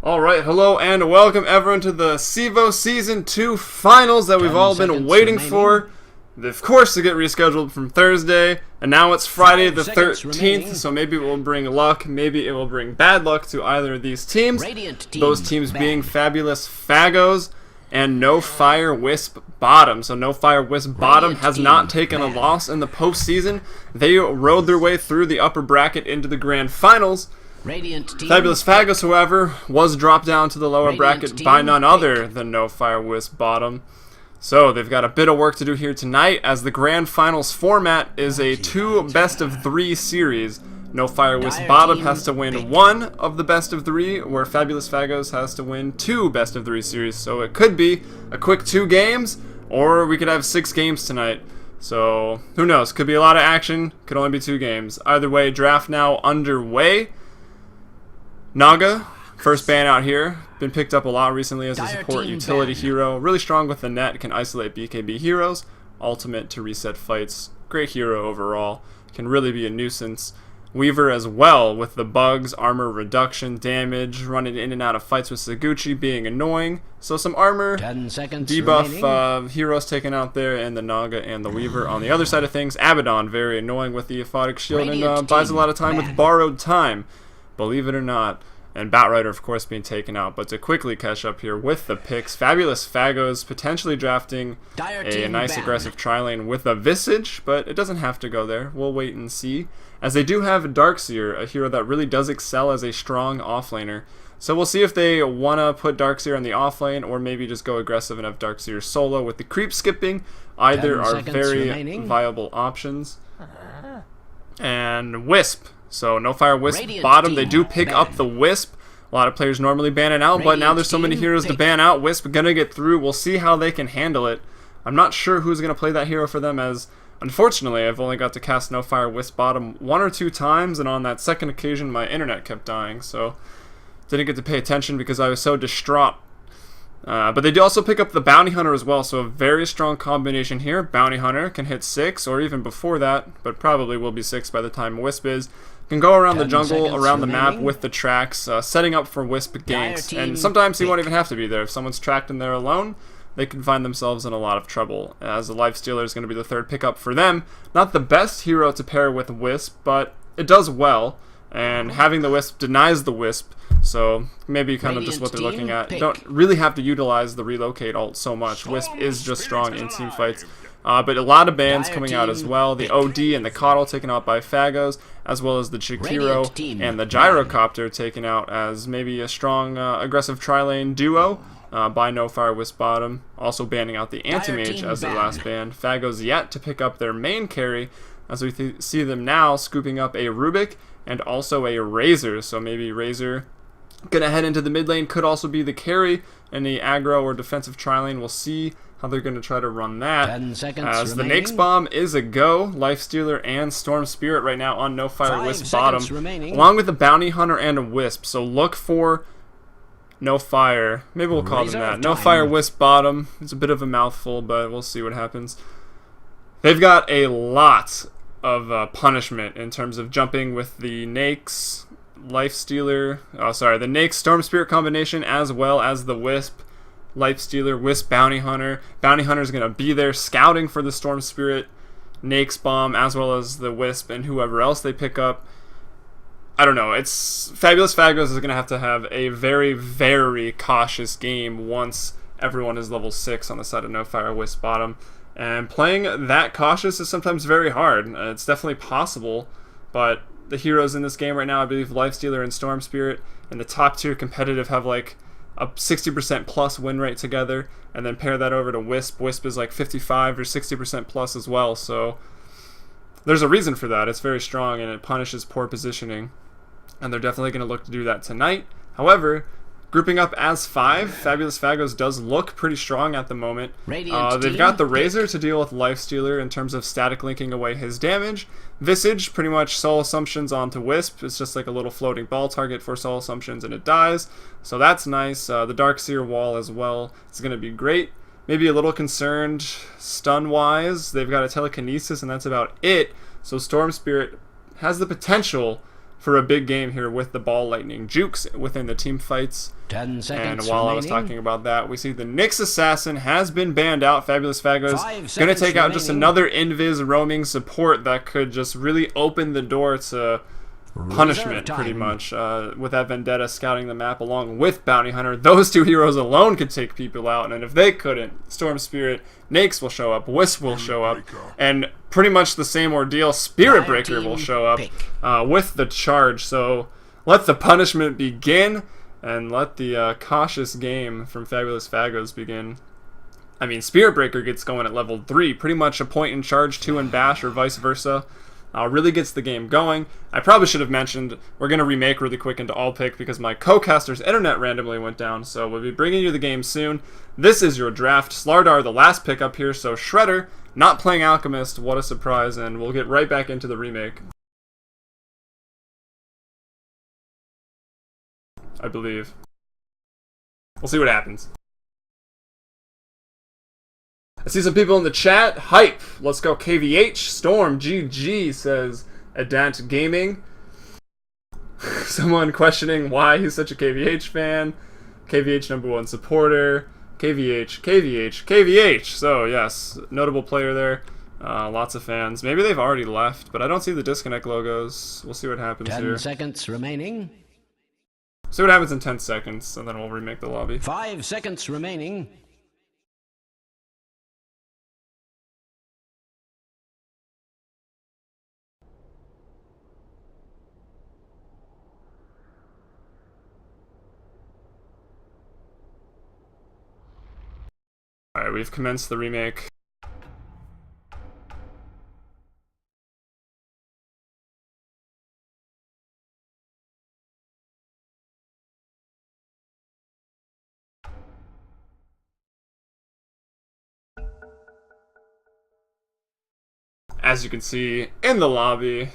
Alright, hello and welcome everyone to the Cevo Season 2 Finals that we've all been waiting for. Of course, to get rescheduled from Thursday, and now it's Friday the 13th, so maybe it will bring luck, maybe it will bring bad luck to either of these teams. Those teams being Fabulous Fagos and No Fire Wisp Bottom. So No Fire Wisp Bottom has not taken a loss in the postseason. They rode their way through the upper bracket into the grand finals. Fabulous Fagos, however, was dropped down to the lower bracket by none other than No Fire Wisp Bottom. So they've got a bit of work to do here tonight, as the grand finals format is a 2 best-of-3 series. No Fire Wisp Bottom has to win 1 of the best-of-3, where Fabulous Fagos has to win 2 best-of-3 series. So it could be a quick 2 games, or we could have 6 games tonight. So who knows? Could be a lot of action, could only be 2 games. Either way, draft now underway. Naga, first ban out here, been picked up a lot recently as a support utility hero. Really strong with the net, can isolate BKB heroes, ultimate to reset fights, great hero overall, can really be a nuisance. Weaver as well, with the bugs, armor reduction, damage, running in and out of fights with Saguchi being annoying. So some armor, debuff heroes taken out there, and the Naga and the Weaver on the other side of things. Abaddon, very annoying with the Aphotic Shield, and buys a lot of time with borrowed time. Believe it or not, and Batrider, of course, being taken out. But to quickly catch up here with the picks, Fabulous Fagos potentially drafting a nice aggressive tri-lane with a Visage, but it doesn't have to go there. We'll wait and see, as they do have Darkseer, a hero that really does excel as a strong offlaner. So we'll see if they want to put Darkseer in the offlane, or maybe just go aggressive and have Darkseer solo with the creep skipping. Either are very viable options. And Wisp. So No Fire Wisp Bottom, they do pick up the Wisp. A lot of players normally ban it out, but now there's so many heroes to ban out. Wisp gonna get through. We'll see how they can handle it. I'm not sure who's gonna play that hero for them, as unfortunately I've only got to cast No Fire Wisp Bottom 1 or 2 times, and on that second occasion my internet kept dying, so didn't get to pay attention because I was so distraught. But they do also pick up the Bounty Hunter as well, so a very strong combination here. Bounty Hunter can hit 6, or even before that, but probably will be 6 by the time Wisp is. Can go around the jungle, around the map with the tracks, setting up for Wisp ganks. And sometimes he won't even have to be there. If someone's tracked in there alone, they can find themselves in a lot of trouble, as the Lifestealer is going to be the third pickup for them. Not the best hero to pair with Wisp, but it does well. And having the Wisp denies the Wisp, so maybe kind of just what they're looking at. Don't really have to utilize the relocate ult so much. Wisp is just strong in team fights. But a lot of bans coming out as well. The OD and the Coddle taken out by Fagos, as well as the Chikiro and the Gyrocopter taken out as maybe a strong aggressive tri-lane duo by No Fire Wisp Bottom. Also banning out the Anti-Mage as their last ban. Fagos yet to pick up their main carry, as we see them now scooping up a Rubik and also a Razor. So maybe Razor gonna head into the mid lane, could also be the carry in the aggro or defensive tri-lane. We'll see how they're going to try to run that. As the Nake's Bomb is a go. Lifestealer and Storm Spirit right now on No Fire Wisp Bottom, along with the Bounty Hunter and a Wisp. So look for No Fire. Maybe we'll call them that. No Fire Wisp Bottom. It's a bit of a mouthful, but we'll see what happens. They've got a lot of punishment in terms of jumping with the Nake's Lifestealer. The Nake's Storm Spirit combination, as well as the Wisp. Lifestealer, Wisp, Bounty Hunter. Bounty Hunter is going to be there scouting for the Storm Spirit, Nake's Bomb, as well as the Wisp and whoever else they pick up. I don't know. It's Fabulous Fagos is going to have a very, very cautious game once everyone is level 6 on the side of No Fire Wisp Bottom. And playing that cautious is sometimes very hard. It's definitely possible, but the heroes in this game right now, I believe Lifestealer and Storm Spirit, and the top tier competitive have like a 60% plus win rate together, and then pair that over to Wisp. Wisp is like 55 or 60% plus as well, so there's a reason for that. It's very strong and it punishes poor positioning, and they're definitely going to look to do that tonight. However, grouping up as 5, Fabulous Fagos does look pretty strong at the moment. They've got the Razor to deal with Lifestealer in terms of static linking away his damage. Visage, pretty much Soul Assumptions onto Wisp. It's just like a little floating ball target for Soul Assumptions, and it dies. So that's nice. The Darkseer wall as well. It's going to be great. Maybe a little concerned stun-wise. They've got a Telekinesis, and that's about it. So Storm Spirit has the potential for a big game here with the ball lightning jukes within the team fights. 10 seconds and while remaining. I was talking about that, we see the Nyx Assassin has been banned out. Fabulous Fagos going to take out just another invis roaming support that could just really open the door to punishment, pretty much. With that Vendetta scouting the map along with Bounty Hunter, those two heroes alone could take people out, and if they couldn't, Storm Spirit, Nyx will show up, Wisp will show up, and pretty much the same ordeal, Spirit Breaker will show up with the charge. So let the punishment begin, and let the cautious game from Fabulous Fagos begin. I mean, Spirit Breaker gets going at level 3, pretty much a point in charge, 2 in bash, or vice versa. Really gets the game going. I probably should have mentioned we're going to remake really quick into all pick because my co-caster's internet randomly went down, so we'll be bringing you the game soon. This is your draft. Slardar, the last pick up here, so Shredder, not playing Alchemist, what a surprise, and we'll get right back into the remake. I believe. We'll see what happens. I see some people in the chat. Hype. Let's go KVH. Storm GG says Adant Gaming. Someone questioning why he's such a KVH fan. KVH #1 supporter. KVH, KVH, KVH. So yes, notable player there. Lots of fans. Maybe they've already left, but I don't see the disconnect logos. We'll see what happens 10 here. seconds remaining. See what happens in 10 seconds, and then we'll remake the lobby. 5 seconds remaining. Alright, we've commenced the remake. As you can see in the lobby,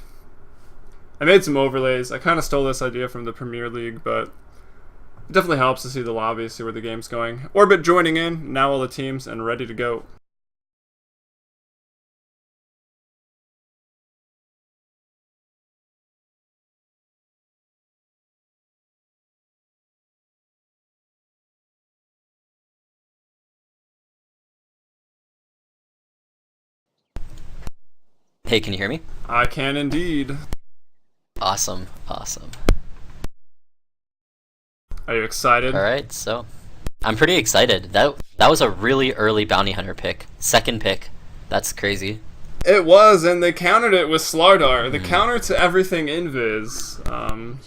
I made some overlays. I kind of stole this idea from the Premier League, but it definitely helps to see the lobby, see where the game's going. Orbit joining in, now all the teams, and ready to go. Hey, can you hear me? I can indeed. Awesome, awesome. Are you excited? Alright, so I'm pretty excited. That was a really early Bounty Hunter pick. Second pick. That's crazy. It was, and they countered it with Slardar. The counter to everything Invis.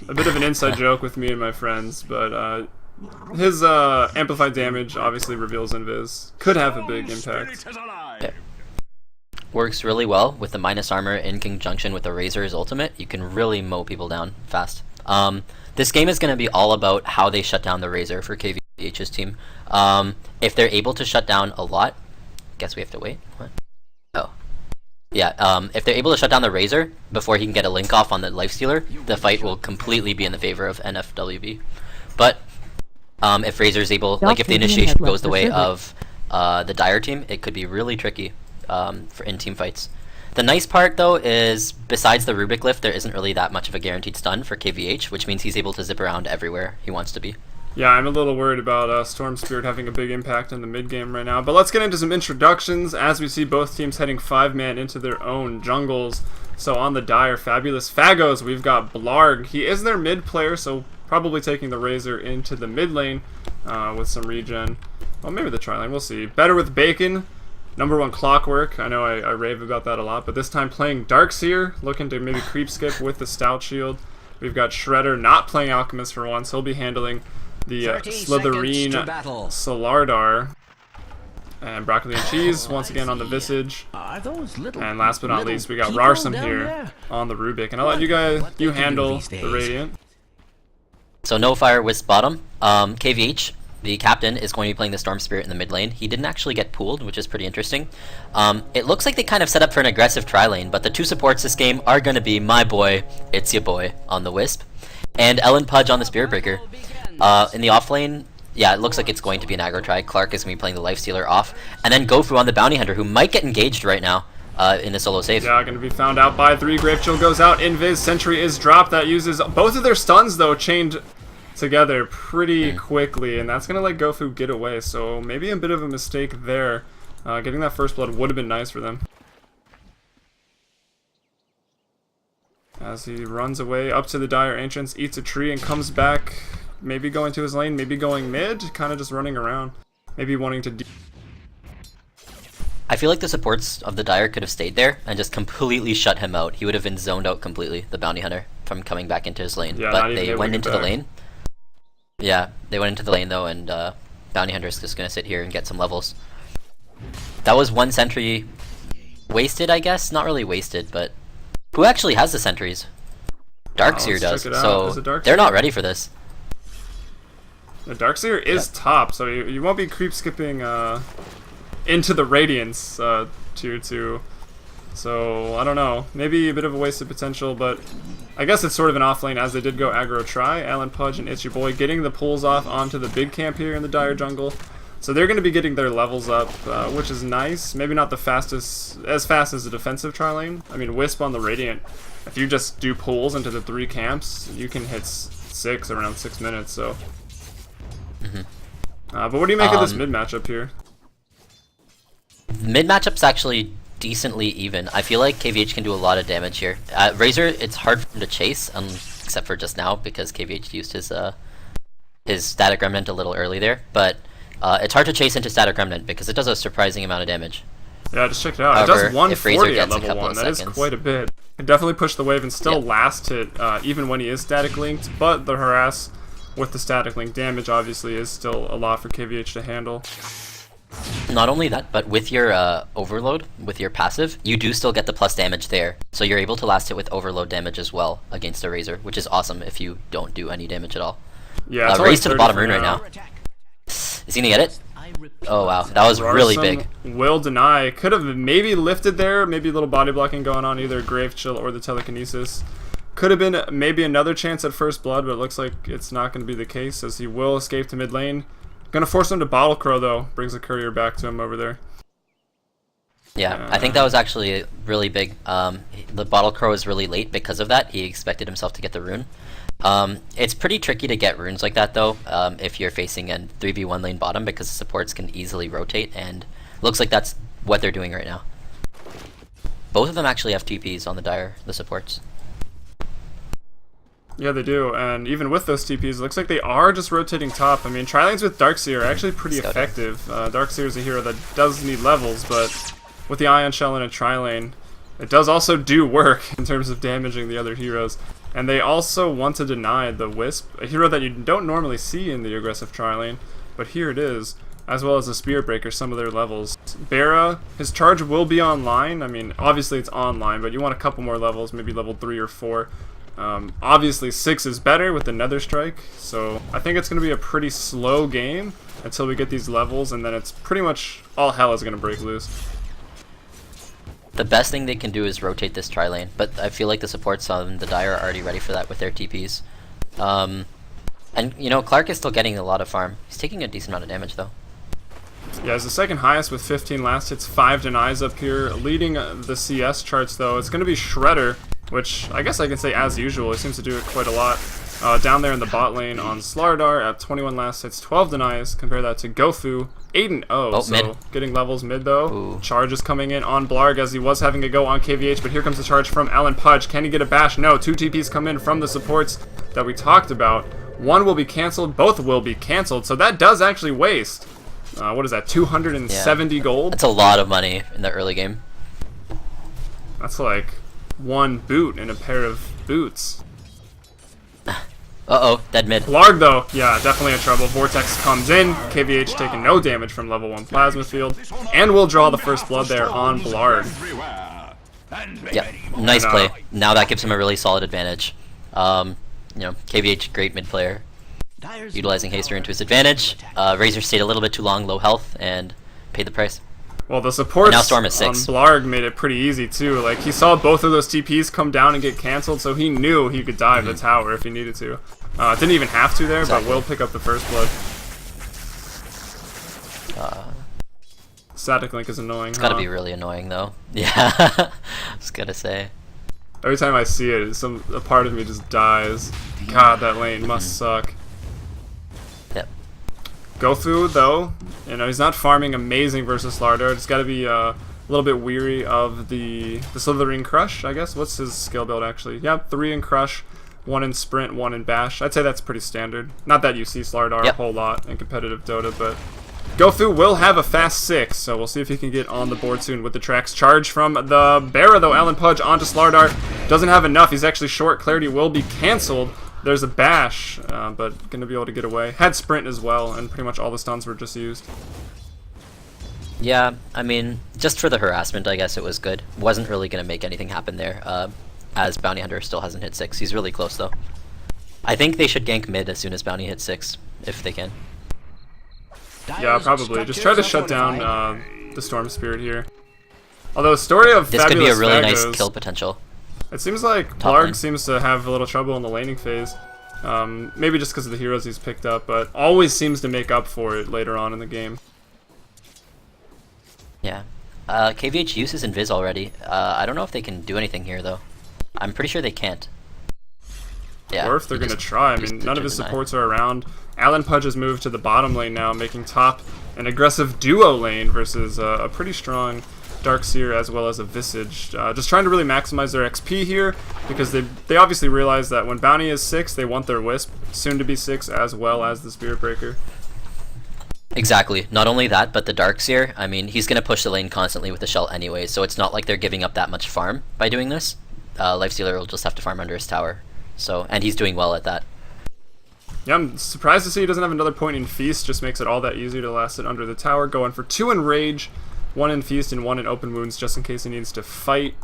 A bit of an inside joke with me and my friends, but his amplified damage obviously reveals Invis. Could have a big impact. Yeah. Works really well with the minus armor in conjunction with the Razor's ultimate. You can really mow people down fast. This game is going to be all about how they shut down the Razor for KVH's team. If they're able to shut down a lot, guess we have to wait. What? Oh. Yeah, if they're able to shut down the Razor before he can get a link off on the Lifestealer, the fight will completely be in the favor of NFWB. But if Razor's able, like if the initiation goes the way of the Dire team, it could be really tricky for in-team fights. The nice part though is, besides the Rubik lift, there isn't really that much of a guaranteed stun for KVH, which means he's able to zip around everywhere he wants to be. Yeah, I'm a little worried about Storm Spirit having a big impact in the mid-game right now. But let's get into some introductions as we see both teams heading 5-man into their own jungles. So on the Dire, Fabulous Fagos, we've got Blarg. He is their mid player, so probably taking the Razor into the mid lane with some regen. Well, maybe the tri lane, we'll see. Better with Bacon. #1 Clockwork, I know I rave about that a lot, but this time playing Darkseer, looking to maybe creep skip with the Stout Shield. We've got Shredder not playing Alchemist for once, he'll be handling the Slytherine Solardar. And Broccoli and Cheese, once again on the Visage. And last but not least, we got Rarsum here on the Rubik. And I'll let you handle the Radiant. So no Fire Wisp bottom. KVH, the captain, is going to be playing the Storm Spirit in the mid lane. He didn't actually get pooled, which is pretty interesting. It looks like they kind of set up for an aggressive tri lane, but the two supports this game are going to be my boy, it's your boy, on the Wisp, and Ellen Pudge on the Spirit Breaker. In the off lane, yeah, it looks like it's going to be an aggro tri. Clark is going to be playing the Lifestealer off, and then Gofu on the Bounty Hunter, who might get engaged right now. in the solo save. Yeah, gonna be found out by 3. Grave Chill goes out. Invis Sentry is dropped. That uses both of their stuns though chained together pretty quickly, and that's gonna let Gofu get away. So maybe a bit of a mistake there. Getting that first blood would have been nice for them. As he runs away up to the Dire entrance, eats a tree, and comes back. Maybe going to his lane, maybe going mid, kind of just running around. Maybe wanting to... I feel like the supports of the Dire could have stayed there and just completely shut him out. He would have been zoned out completely, the Bounty Hunter, from coming back into his lane. Yeah, but they went into the lane. Yeah, they went into the lane though, and Bounty Hunter's just going to sit here and get some levels. That was 1 sentry wasted, I guess? Not really wasted, but... Who actually has the sentries? Darkseer does, so they're not ready for this. The Darkseer is top, so you won't be creep skipping into the Radiance tier 2. So, I don't know. Maybe a bit of a wasted potential, but I guess it's sort of an off lane as they did go aggro try. Alan Pudge and It's Your Boy getting the pulls off onto the big camp here in the Dire jungle. So they're going to be getting their levels up, which is nice. Maybe not the fastest, as fast as the defensive tri lane. I mean, Wisp on the Radiant, if you just do pulls into the 3 camps, you can hit 6 around 6 minutes, so... but what do you make of this mid matchup here? Mid matchup's actually decently even. I feel like KVH can do a lot of damage here. Razor, it's hard for him to chase, except for just now because KVH used his Static Remnant a little early there. But it's hard to chase into Static Remnant because it does a surprising amount of damage. Yeah, just check it out. However, it does 140 at gets level 1. That is quite a bit. Can definitely push the wave and still last hit, even when he is static linked. But the harass with the static link damage obviously is still a lot for KVH to handle. Not only that, but with your overload, with your passive, you do still get the plus damage there. So you're able to last it with overload damage as well against a Razor, which is awesome if you don't do any damage at all. Yeah, it's Raze to the bottom rune right now. Is he gonna get it? Oh wow, that was really big. Will deny. Could have maybe lifted there, maybe a little body blocking going on either Grave Chill or the telekinesis. Could have been maybe another chance at first blood, but it looks like it's not going to be the case as he will escape to mid lane. Gonna force him to Bottle Crow though, brings the courier back to him over there. Yeah, I think that was actually really big. The Bottle Crow is really late because of that. He expected himself to get the rune. It's pretty tricky to get runes like that though, if you're facing a 3v1 lane bottom because the supports can easily rotate, and looks like that's what they're doing right now. Both of them actually have TPs on the Dire, the supports. Yeah, they do, and even with those TPs, it looks like they are just rotating top. I mean, tri-lanes with Darkseer are actually pretty effective. Darkseer is a hero that does need levels, but with the Ion Shell in a tri-lane, it does also do work in terms of damaging the other heroes. And they also want to deny the Wisp, a hero that you don't normally see in the aggressive tri-lane, but here it is, as well as the Spirit Breaker, some of their levels. Bara, his charge will be online. I mean, obviously it's online, but you want a couple more levels, maybe level 3 or 4. Obviously 6 is better with the Nether Strike, so I think it's going to be a pretty slow game until we get these levels, and then it's pretty much all hell is going to break loose. The best thing they can do is rotate this tri-lane, but I feel like the supports on the Dire are already ready for that with their TPs. And, you know, Clark is still getting a lot of farm. He's taking a decent amount of damage, though. Yeah, he's the second highest with 15 last hits, 5 denies up here. Leading the CS charts, though, it's going to be Shredder, which I guess I can say as usual. He seems to do it quite a lot. Down there in the bot lane on Slardar at 21 last hits, 12 denies. Compare that to Gofu, 8-0. So mid. Getting levels mid though. Ooh. Charge is coming in on Blarg as he was having a go on KVH, but here comes the charge from Alan Pudge. Can he get a bash? No. 2 TPs come in from the supports that we talked about. One will be cancelled, both will be cancelled, so that does actually waste. What is that, 270 gold? That's a lot of money in the early game. That's like 1 boot and a pair of boots. Uh-oh, dead mid. Blarg though, yeah, definitely in trouble. Vortex comes in, KVH taking no damage from level 1 Plasma Field, and will draw the first blood there on Blarg. Yeah, nice play. Now that gives him a really solid advantage. You know, KVH, great mid player. Utilizing Haster into his advantage. Razor stayed a little bit too long, low health, and paid the price. Well, the supports now Storm is on 6. Blarg made it pretty easy too. Like, he saw both of those TPs come down and get cancelled, so he knew he could dive the tower if he needed to. Didn't even have to there, but will pick up the first blood. Static Link is annoying. It's gotta be really annoying though. Yeah, I was gonna say. Every time I see it, a part of me just dies. God, that lane must suck. Yep. Gofu, though, he's not farming amazing versus Slardar. Just got to be a little bit weary of the Slithering Crush, I guess. What's his skill build, actually? Yep, 3 in Crush, 1 in Sprint, 1 in Bash. I'd say that's pretty standard. Not that you see Slardar a whole lot in competitive Dota, but Gofu will have a fast 6, so we'll see if he can get on the board soon with the tracks. Charge from the Bara, though. Alan Pudge onto Slardar. Doesn't have enough. He's actually short. Clarity will be cancelled. There's a Bash, but going to be able to get away. Had Sprint as well, and pretty much all the stuns were just used. Yeah, I mean, just for the harassment, I guess it was good. Wasn't really going to make anything happen there, as Bounty Hunter still hasn't hit 6. He's really close, though. I think they should gank mid as soon as Bounty hits 6, if they can. Yeah, probably. Just try to shut down the Storm Spirit here. Although, story of this Fabulous could be a really Fagos, nice kill potential. It seems like Blarg seems to have a little trouble in the laning phase. Maybe just because of the heroes he's picked up, but always seems to make up for it later on in the game. Yeah. KVH uses Invis already. I don't know if they can do anything here, though. I'm pretty sure they can't. Yeah, or if they're going to try. I mean, none of his supports are around. Alan Pudge has moved to the bottom lane now, making top an aggressive duo lane versus a pretty strong Darkseer as well as a Visage. Just trying to really maximize their XP here, because they obviously realize that when Bounty is 6, they want their Wisp, soon to be 6, as well as the Spirit Breaker. Exactly. Not only that, but the Darkseer, I mean, he's going to push the lane constantly with the Shell anyway, so it's not like they're giving up that much farm by doing this. Lifestealer will just have to farm under his tower. So, and he's doing well at that. Yeah, I'm surprised to see he doesn't have another point in Feast. Just makes it all that easier to last it under the tower. Going for 2 in Rage, 1 in Feast, and 1 in Open Wounds, just in case he needs to fight.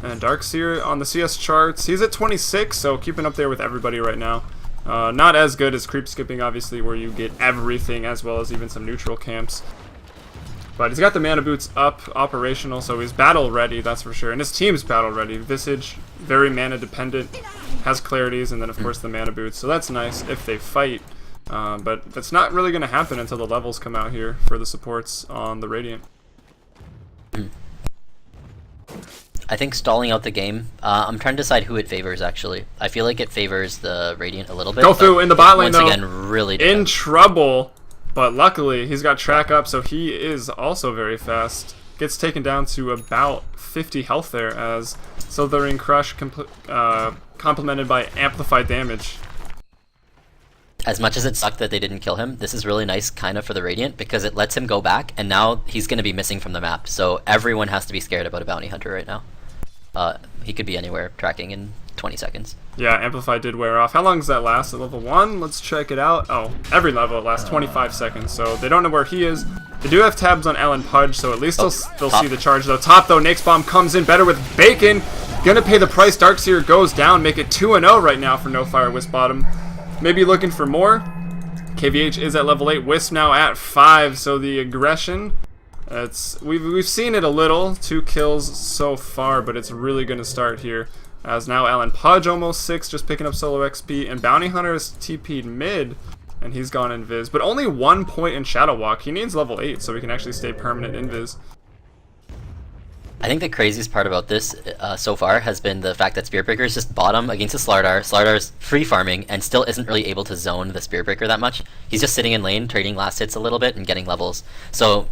And Darkseer on the CS charts, he's at 26, so keeping up there with everybody right now. Not as good as creep skipping, obviously, where you get everything, as well as even some neutral camps. But he's got the mana boots up, operational, so he's battle ready, that's for sure. And his team's battle ready. Visage, very mana dependent, has clarities, and then of course the mana boots. So that's nice if they fight. But that's not really going to happen until the levels come out here for the supports on the Radiant. I think stalling out the game, I'm trying to decide who it favors, actually. I feel like it favors the Radiant a little bit. Gofu in the bot lane, once though, again, really in trouble. But luckily, he's got track up, so he is also very fast. Gets taken down to about 50 health there, as Slithering Crush complemented by amplified damage. As much as it sucked that they didn't kill him, this is really nice kind of for the Radiant, because it lets him go back, and now he's going to be missing from the map. So everyone has to be scared about a Bounty Hunter right now. He could be anywhere, tracking in 20 seconds. Yeah, Amplify did wear off. How long does that last at level 1? Let's check it out. Oh, every level it lasts 25 seconds, so they don't know where he is. They do have tabs on Alan Pudge, so at least they'll see the charge, though. Top, though, Nake's Bomb comes in better with Bacon. Gonna pay the price. Darkseer goes down, make it 2-0 right now for No Fire Wisp bottom. Maybe looking for more. KVH is at level 8, Wisp now at 5, so the aggression... We've seen it a little, 2 kills so far, but it's really going to start here. As now Alan Pudge almost 6, just picking up solo XP, and Bounty Hunter is TP'd mid, and he's gone invis. But only 1 point in Shadow Walk. He needs level 8 so he can actually stay permanent invis. I think the craziest part about this so far has been the fact that Spirit Breaker is just bottom against a Slardar. Slardar's free farming and still isn't really able to zone the Spirit Breaker that much. He's just sitting in lane, trading last hits a little bit and getting levels. So,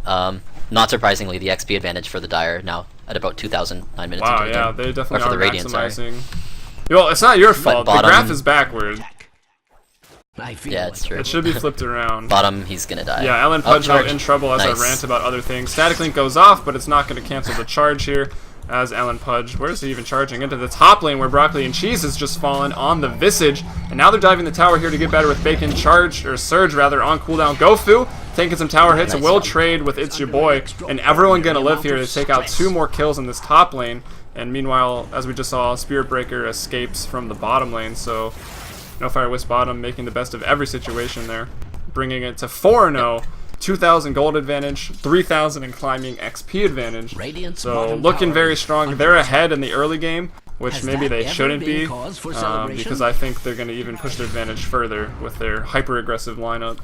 not surprisingly, the XP advantage for the Dire now at about 2,009 minutes into the game. Wow, yeah, they definitely for are the Radiant, maximizing. Well, it's not your fault. The graph is backward. Yeah, it's true. It should be flipped around. Bottom, he's gonna die. Yeah, Alan Pudge out in trouble as Nice. I rant about other things. Static Link goes off, but it's not going to cancel the charge here. As Alan Pudge, where is he even charging? Into the top lane where Broccoli and Cheese has just fallen on the Visage. And now they're diving the tower here to get better with Bacon. Surge rather, on cooldown. Gofu taking some tower hits, and will trade with It's Your Boy. And everyone gonna live here to take out 2 more kills in this top lane. And meanwhile, as we just saw, Spirit Breaker escapes from the bottom lane. So, No Fire Wisp bottom making the best of every situation there. Bringing it to 4-0. 2,000 gold advantage, 3,000 in climbing XP advantage. So looking very strong. They're ahead in the early game, which maybe they shouldn't be, because I think they're going to even push their advantage further with their hyper-aggressive lineup.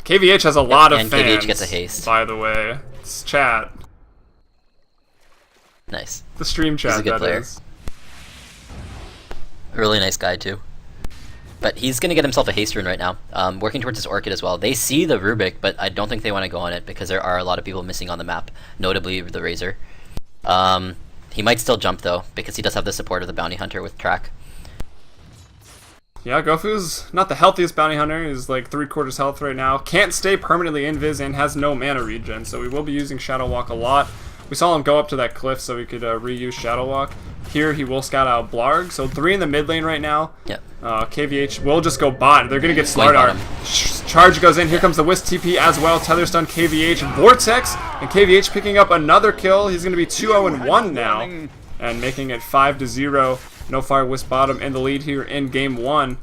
KVH has a lot of and fans. KVH gets a haste. By the way, it's chat. Nice. The stream chat. He's a good player. Is. A really nice guy too. But he's gonna get himself a haste rune right now. Working towards his Orchid as well. They see the Rubik, but I don't think they want to go on it because there are a lot of people missing on the map, notably the Razor. He might still jump though because he does have the support of the Bounty Hunter with track. Yeah, Gofu's not the healthiest bounty hunter. He's like 3/4 health right now. Can't stay permanently invis and has no mana regen, so we will be using Shadow Walk a lot. We saw him go up to that cliff so we could reuse Shadow Walk. Here he will scout out Blarg, so 3 in the mid lane right now. Yep. KVH will just go bot. They're going to get Going Slardar. Charge goes in. Here comes the Wisp TP as well. Tether stun KVH. Vortex, and KVH picking up another kill. He's going to be 2-0-1 now, and making it 5-0. No Fire Wisp bottom in the lead here in game 1.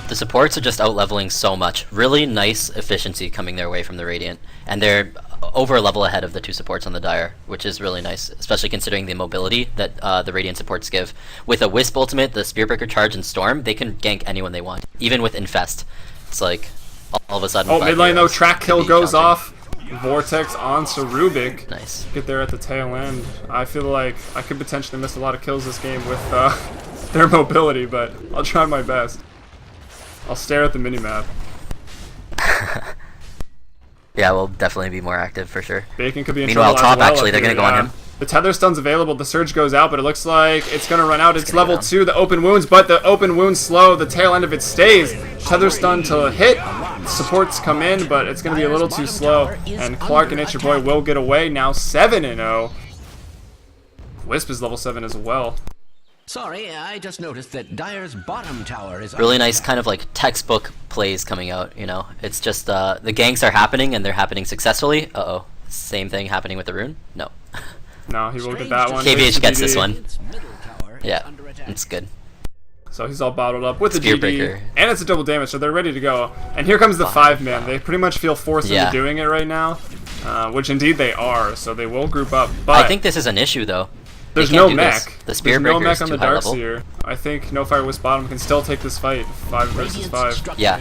The supports are just out-leveling so much. Really nice efficiency coming their way from the Radiant. And they're over a level ahead of the 2 supports on the Dire, which is really nice, especially considering the mobility that the Radiant supports give. With a Wisp ultimate, the Spearbreaker charge, and Storm, they can gank anyone they want. Even with Infest. It's like, all of a sudden... Oh, mid lane though, track kill goes challenging. off. Vortex on Rubik. Nice. Get there at the tail end. I feel like I could potentially miss a lot of kills this game with their mobility, but I'll try my best. I'll stare at the minimap. Yeah, we'll definitely be more active for sure. Bacon could be in Meanwhile, trouble as top, well actually, up they're here, going to go on him. The tether stun's available. The surge goes out, but it looks like it's going to run out. It's gonna level go 2. The open wounds, but the open wounds slow. The tail end of it stays. Tether stun to hit. Supports come in, but it's going to be a little too slow. And Clark and It's Your Boy will get away. Now 7-0. Wisp is level 7 as well. Sorry, I just noticed that Dire's bottom tower is Really nice kind of like textbook plays coming out, you know. It's just the ganks are happening and they're happening successfully. Uh-oh. Same thing happening with the rune? No. No, he will get that one. KVH gets this one. its middle tower is Yeah, under attack. it's good. So he's all bottled up with the Spearbreaker. GD, and it's a double damage, so they're ready to go. And here comes the 5-man. They pretty much feel forced into doing it right now, which indeed they are, so they will group up. But I think this is an issue though. They there's can't no do mech. this. The There's Spearbreaker no mech is on too the high level. Darkseer. I think No Fire Wisp bottom can still take this fight, 5 versus 5. Yeah.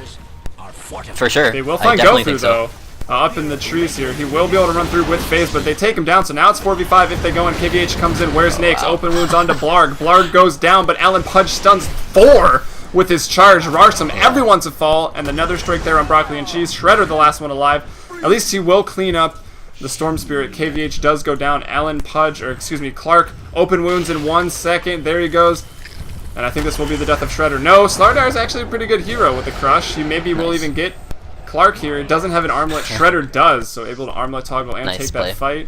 Are fortified. For sure. They will I find definitely Gofu think so. though. Up in the trees here. He will be able to run through with phase, but they take him down, so now it's 4v5 if they go in. KVH comes in, wears Nakes, open wounds onto Blarg. Blarg goes down, but Alan Pudge stuns 4 with his charge. Rarsum, everyone's a fall, and the Nether Strike there on Broccoli and Cheese. Shredder, the last one alive. At least he will clean up the Storm Spirit. KVH does go down. Alan Pudge, or excuse me, Clark, open wounds in 1 second. There he goes. And I think this will be the death of Shredder. No, Slardar is actually a pretty good hero with the crush. He maybe will even get Clark here. It doesn't have an armlet. Shredder does, so able to armlet toggle and take that fight.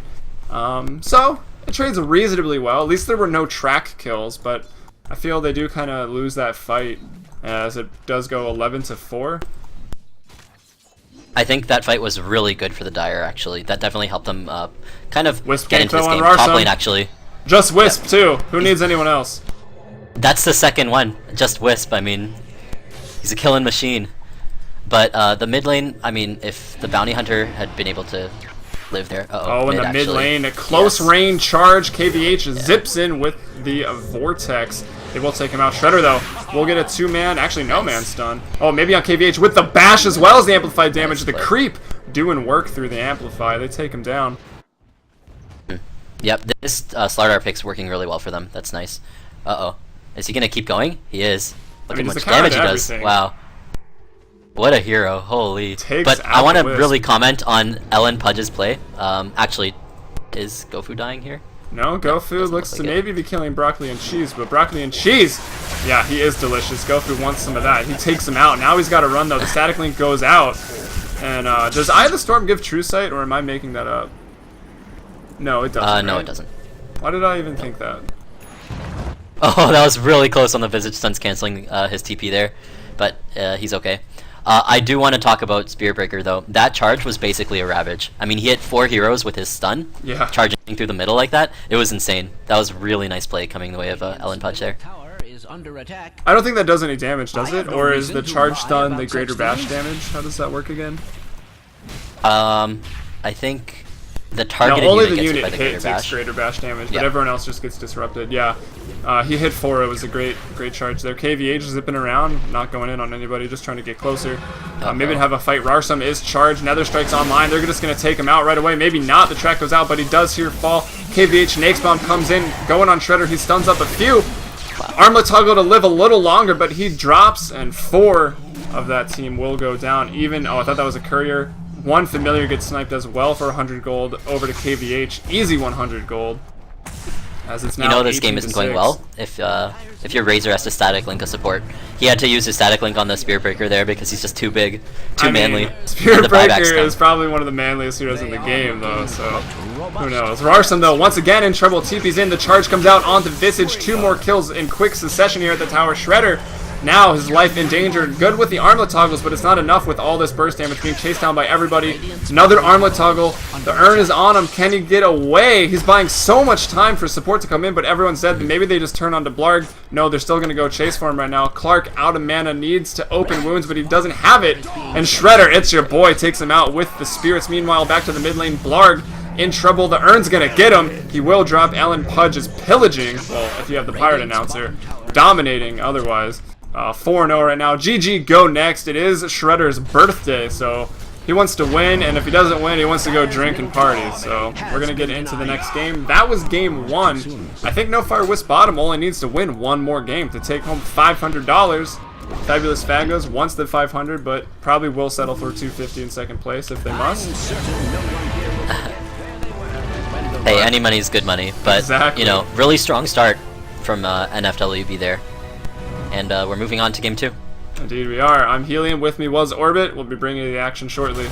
So it trades reasonably well. At least there were no track kills, but I feel they do kind of lose that fight as it does go 11-4. I think that fight was really good for the Dire, actually. That definitely helped them kind of Wisp get into this gank game. though on Top Rarsum. lane, actually. Just Wisp too. Who needs anyone else? That's the second one. Just Wisp, I mean. He's a killing machine. But the mid lane, I mean, if the Bounty Hunter had been able to live there. Oh, in the mid lane, a close range charge. KVH zips in with the Vortex. They will take him out. Shredder, though, will get a 2-man, actually no-man stun. Oh, maybe on KVH with the bash as well as the amplified damage. The creep doing work through the amplify. They take him down. Yep, this Slardar pick's working really well for them. That's nice. Uh-oh. Is he going to keep going? He is. Look at how much damage he does. Wow. What a hero. Holy. But I want to really comment on Ellen Pudge's play. Actually, is Gofu dying here? No, Gofu looks to maybe be killing Broccoli and Cheese, but Broccoli and Cheese, yeah, he is delicious. Gofu wants some of that. He takes him out. Now he's got to run, though. The static link goes out. And does Eye of the Storm give True Sight, or am I making that up? No, it doesn't. No, right? it doesn't. Why did I even think that? Oh, that was really close on the Visage Stuns canceling his TP there. But he's okay. I do want to talk about Spearbreaker, though. That charge was basically a Ravage. I mean, he hit 4 heroes with his stun, charging through the middle like that. It was insane. That was really nice play coming the way of Ellen Pudge there. I don't think that does any damage, does it? Or is the charge stun the greater bash damage? How does that work again? I think The Now, targeted only unit the gets hit unit by the greater takes bash. greater bash damage, but Yeah. everyone else just gets disrupted. Yeah, he hit 4. It was a great charge there. KVH zipping around, not going in on anybody, just trying to get closer. Maybe to have a fight. Rarsum is charged. Nether Strike's online. They're just going to take him out right away. Maybe not. The track goes out, but he does here fall. KVH Nakes Bomb comes in, going on Shredder. He stuns up a few. Armlet Toggle to live a little longer, but he drops, and 4 of that team will go down. Even, oh, I thought that was a courier. 1 familiar gets sniped as well for 100 gold over to KVH. Easy 100 gold. As it's now You know this game 18 isn't to going 6. well if your Razor has to static link a support. He had to use his static link on the Spirit Breaker there because he's just too big, too manly. Spirit And the buybacks Breaker come. is probably one of the manliest heroes in the game, though, so who knows. Rarsum, though, once again in trouble. TP's in. The charge comes out onto Visage. 2 more kills in quick succession here at the tower. Shredder, now his life endangered. Good with the armlet toggles, but it's not enough with all this burst damage being chased down by everybody. Another armlet toggle. The urn is on him. Can he get away? He's buying so much time for support to come in, but everyone's dead. Maybe they just turn onto Blarg. No, they're still going to go chase for him right now. Clark, out of mana, needs to open wounds, but he doesn't have it. And Shredder, it's your boy, takes him out with the spirits. Meanwhile, back to the mid lane. Blarg in trouble. The urn's going to get him. He will drop. Alan Pudge is pillaging. Well, if you have the pirate announcer. Dominating otherwise. 4-0 right now. GG, go next. It is Shredder's birthday, so he wants to win, and if he doesn't win, he wants to go drink and party. So we're going to get into the next game. That was game 1. I think No Fire Wisp Bottom only needs to win 1 more game to take home $500. Fabulous Fagos wants the 500, but probably will settle for 250 in second place if they must. Hey, any money is good money, but Exactly. you know, really strong start from NFWB there. And we're moving on to game 2. Indeed we are. I'm Helium. With me was Orbit. We'll be bringing you the action shortly.